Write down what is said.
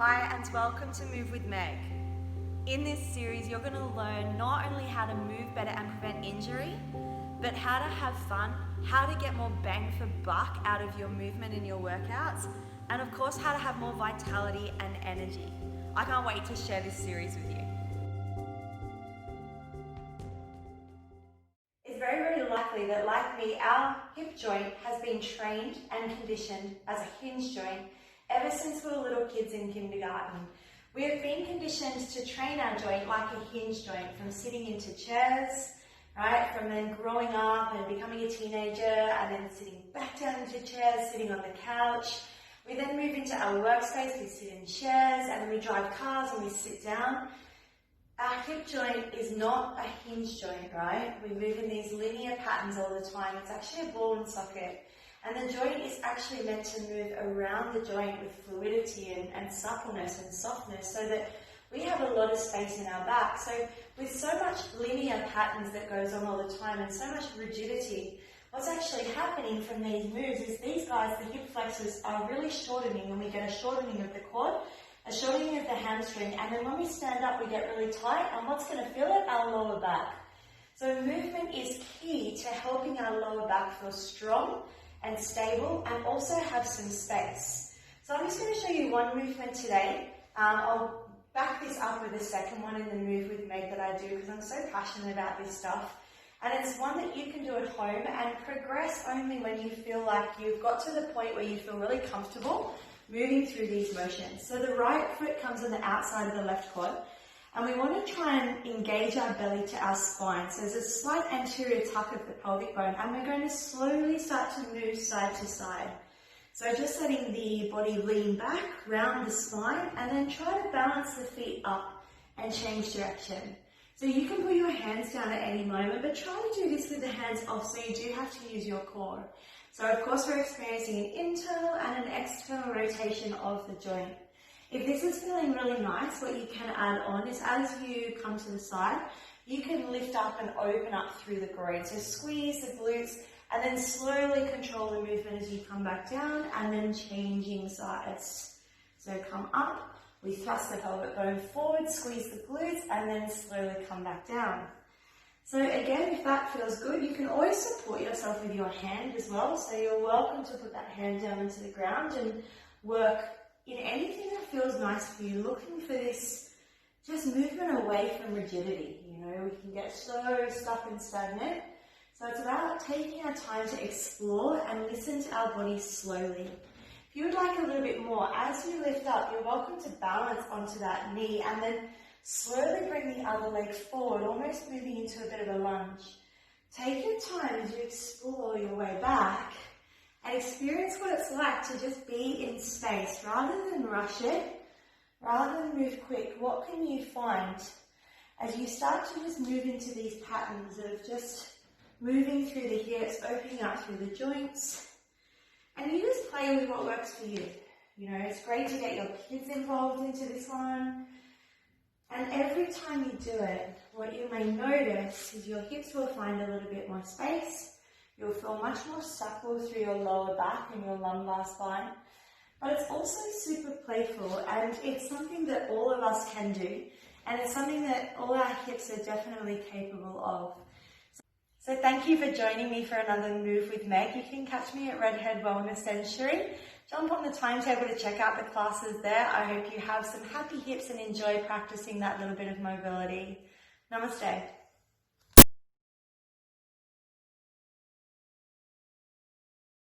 Hi and welcome to Move with Meg. In this series you're going to learn not only how to move better and prevent injury, but how to have fun, how to get more bang for buck out of your movement in your workouts, and of course how to have more vitality and energy. I can't wait to share this series with you. It's very likely that, like me, our hip joint has been trained and conditioned as a hinge joint ever since we were little kids in kindergarten. We have been conditioned to train our joint like a hinge joint, from sitting into chairs, right? From then growing up and becoming a teenager and then sitting back down into chairs, sitting on the couch. We then move into our workspace, we sit in chairs, and then we drive cars and we sit down. Our hip joint is not a hinge joint, right? We move in these linear patterns all the time. It's actually a ball and socket. And the joint is actually meant to move around the joint with fluidity and suppleness and softness, so that we have a lot of space in our back. So with so much linear patterns that goes on all the time and so much rigidity, what's actually happening from these moves is these guys, the hip flexors, are really shortening, and we get a shortening of the quad, a shortening of the hamstring, and then when we stand up we get really tight, and what's going to feel it? Our lower back. So movement is key to helping our lower back feel strong and stable, and also have some space. So I'm just going to show you one movement today. I'll back this up with a second one in the Move with Meg that I do, because I'm so passionate about this stuff. And it's one that you can do at home and progress only when you feel like you've got to the point where you feel really comfortable moving through these motions. So the right foot comes on the outside of the left quad, and we want to try and engage our belly to our spine. So there's a slight anterior tuck of the pelvic bone, and we're going to slowly start to move side to side. So just letting the body lean back, round the spine, and then try to balance the feet up and change direction. So you can put your hands down at any moment, but try to do this with the hands off, so you do have to use your core. So of course we're experiencing an internal and an external rotation of the joint. If this is feeling really nice, what you can add on is, as you come to the side, you can lift up and open up through the groin. So squeeze the glutes and then slowly control the movement as you come back down, and then changing sides. So come up, we thrust the pelvic bone forward, squeeze the glutes, and then slowly come back down. So again, if that feels good, you can always support yourself with your hand as well. So you're welcome to put that hand down into the ground and work in anything that feels nice for you, looking for this just movement away from rigidity. You know, we can get so stuck and stagnant. So it's about taking our time to explore and listen to our body slowly. If you would like a little bit more, as you lift up, you're welcome to balance onto that knee and then slowly bring the other leg forward, almost moving into a bit of a lunge. Take your time as you explore your way back and experience what it's like to just be in space. Rather than rush it, rather than move quick, what can you find as you start to just move into these patterns of just moving through the hips, opening up through the joints, and you just play with what works for you. You know, it's great to get your kids involved into this one. And every time you do it, what you may notice is your hips will find a little bit more space. You'll feel much more supple through your lower back and your lumbar spine. But it's also super playful, and it's something that all of us can do. And it's something that all our hips are definitely capable of. So thank you for joining me for another Move with Meg. You can catch me at Redhead Wellness Century. Jump on the timetable to check out the classes there. I hope you have some happy hips and enjoy practicing that little bit of mobility. Namaste.